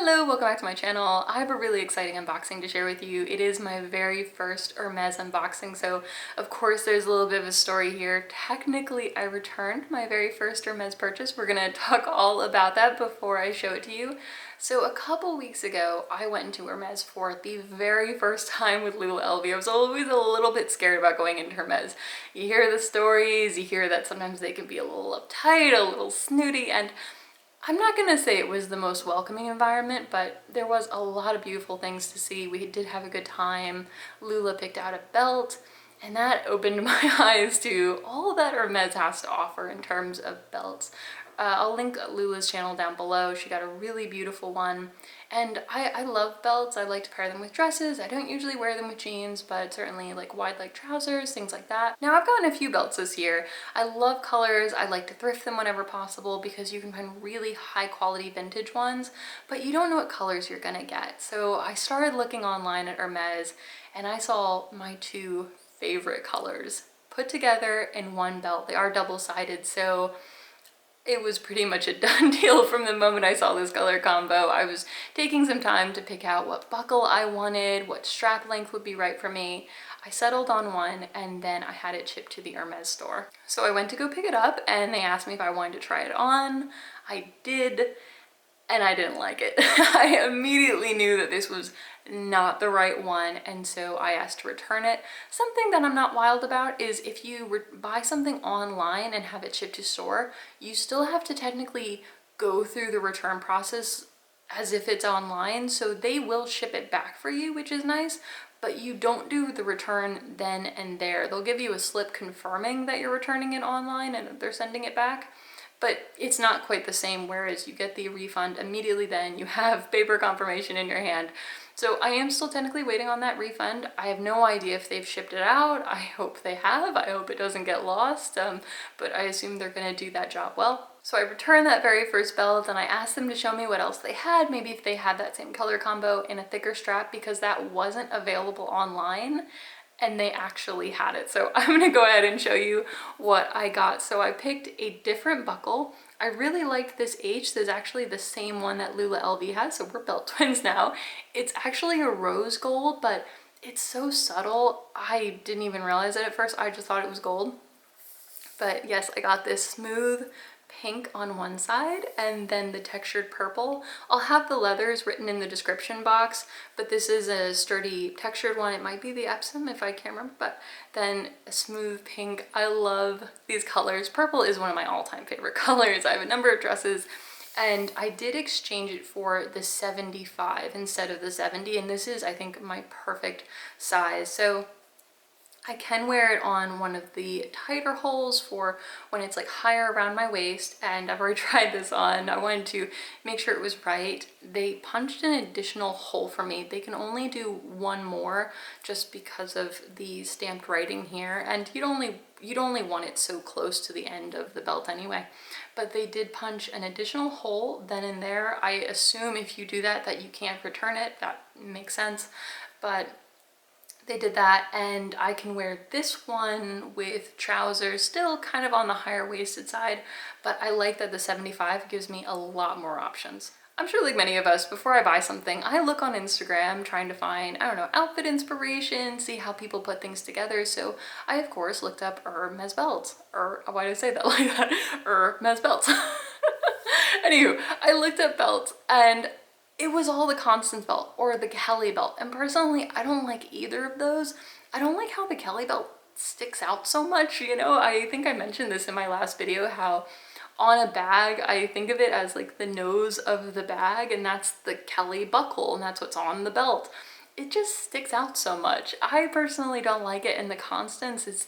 Hello, welcome back to my channel. I have a really exciting unboxing to share with you. It is my very first Hermes unboxing, so of course there's a little bit of a story here. Technically, I returned my very first Hermes purchase. We're gonna talk all about that before I show it to you. So a couple weeks ago, I went into Hermes for the very first time with LV. I was always a little bit scared about going into Hermes. You hear the stories, you hear that sometimes they can be a little uptight, a little snooty, and I'm not gonna say it was the most welcoming environment, but there was a lot of beautiful things to see. We did have a good time. Lula picked out a belt, and that opened my eyes to all that Hermes has to offer in terms of belts. I'll link Lula's channel down below. She got a really beautiful one. And I love belts. I like to pair them with dresses. I don't usually wear them with jeans, but certainly like wide leg trousers, things like that. Now I've gotten a few belts this year. I love colors. I like to thrift them whenever possible because you can find really high quality vintage ones, but you don't know what colors you're gonna get. So I started looking online at Hermes and I saw my two favorite colors put together in one belt. They are double-sided, so it was pretty much a done deal from the moment I saw this color combo. I was taking some time to pick out what buckle I wanted, what strap length would be right for me. I settled on one and then I had it shipped to the Hermes store. So I went to go pick it up and they asked me if I wanted to try it on. I did, and I didn't like it. I immediately knew that this was not the right one, and so I asked to return it. Something that I'm not wild about is if you buy something online and have it shipped to store, you still have to technically go through the return process as if it's online, so they will ship it back for you, which is nice, but you don't do the return then and there. They'll give you a slip confirming that you're returning it online and that they're sending it back, but it's not quite the same, whereas you get the refund immediately then, you have paper confirmation in your hand. So I am still technically waiting on that refund. I have no idea if they've shipped it out. I hope they have. I hope it doesn't get lost, but I assume they're gonna do that job well. So I returned that very first belt and I asked them to show me what else they had, maybe if they had that same color combo in a thicker strap, because that wasn't available online. And they actually had it. So I'm gonna go ahead and show you what I got. So I picked a different buckle. I really liked this H. This is actually the same one that LV has, so we're belt twins now. It's actually a rose gold, but it's so subtle. I didn't even realize it at first. I just thought it was gold. But yes, I got this smooth pink on one side and then the textured purple. I'll have the leathers written in the description box, but this is a sturdy textured one. It might be the Epsom if I can't remember, but then a smooth pink. I love these colors. Purple is one of my all-time favorite colors. I have a number of dresses and I did exchange it for the 75 instead of the 70, and this is, I think, my perfect size. So I can wear it on one of the tighter holes for when it's like higher around my waist, and I've already tried this on. I wanted to make sure it was right. They punched an additional hole for me. They can only do one more just because of the stamped writing here, and you'd only want it so close to the end of the belt anyway. But they did punch an additional hole then and there. I assume if you do that you can't return it. That makes sense, but they did that, and I can wear this one with trousers, still kind of on the higher waisted side, but I like that the 75 gives me a lot more options. I'm sure like many of us, before I buy something, I look on Instagram trying to find, I don't know, outfit inspiration, see how people put things together. So I, of course, looked up Hermes belts, or why did I say that like that? Hermes belts. Anywho, I looked up belts and it was all the Constance belt or the Kelly belt. And personally, I don't like either of those. I don't like how the Kelly belt sticks out so much, you know? I think I mentioned this in my last video, how on a bag, I think of it as like the nose of the bag, and that's the Kelly buckle, and that's what's on the belt. It just sticks out so much. I personally don't like it, and the Constance is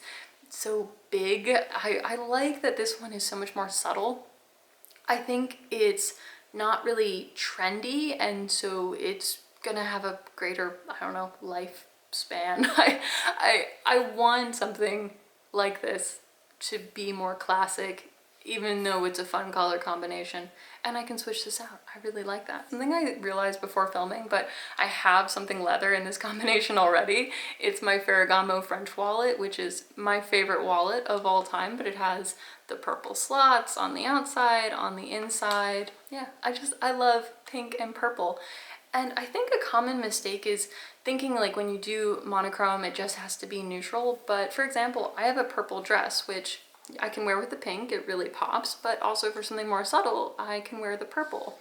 so big. I like that this one is so much more subtle. I think it's not really trendy, and so it's gonna have a greater, I don't know, lifespan. I want something like this to be more classic, even though it's a fun color combination, and I can switch this out. I really like that. Something I realized before filming, but I have something leather in this combination already. It's my Ferragamo French wallet, which is my favorite wallet of all time, but it has the purple slots on the outside, on the inside. Yeah, I love pink, and purple. And I think a common mistake is thinking like when you do monochrome, it just has to be neutral. But for example, I have a purple dress, which I can wear with the pink, it really pops, but also for something more subtle, I can wear the purple.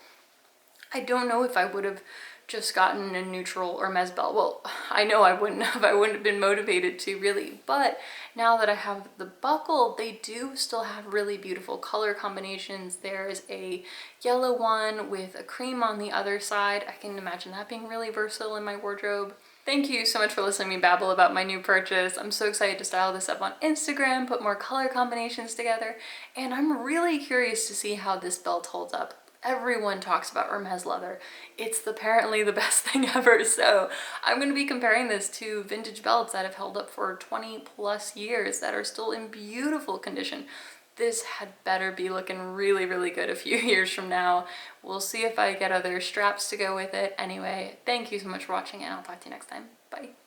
I don't know if I would have just gotten a neutral Hermes belt. Well, I know I wouldn't have. I wouldn't have been motivated to really. But now that I have the buckle, they do still have really beautiful color combinations. There's a yellow one with a cream on the other side. I can imagine that being really versatile in my wardrobe. Thank you so much for listening to me babble about my new purchase. I'm so excited to style this up on Instagram, put more color combinations together, and I'm really curious to see how this belt holds up. Everyone talks about Hermes leather. It's apparently the best thing ever, so I'm going to be comparing this to vintage belts that have held up for 20 plus years that are still in beautiful condition. This had better be looking really, really good a few years from now. We'll see if I get other straps to go with it. Anyway, thank you so much for watching, and I'll talk to you next time. Bye.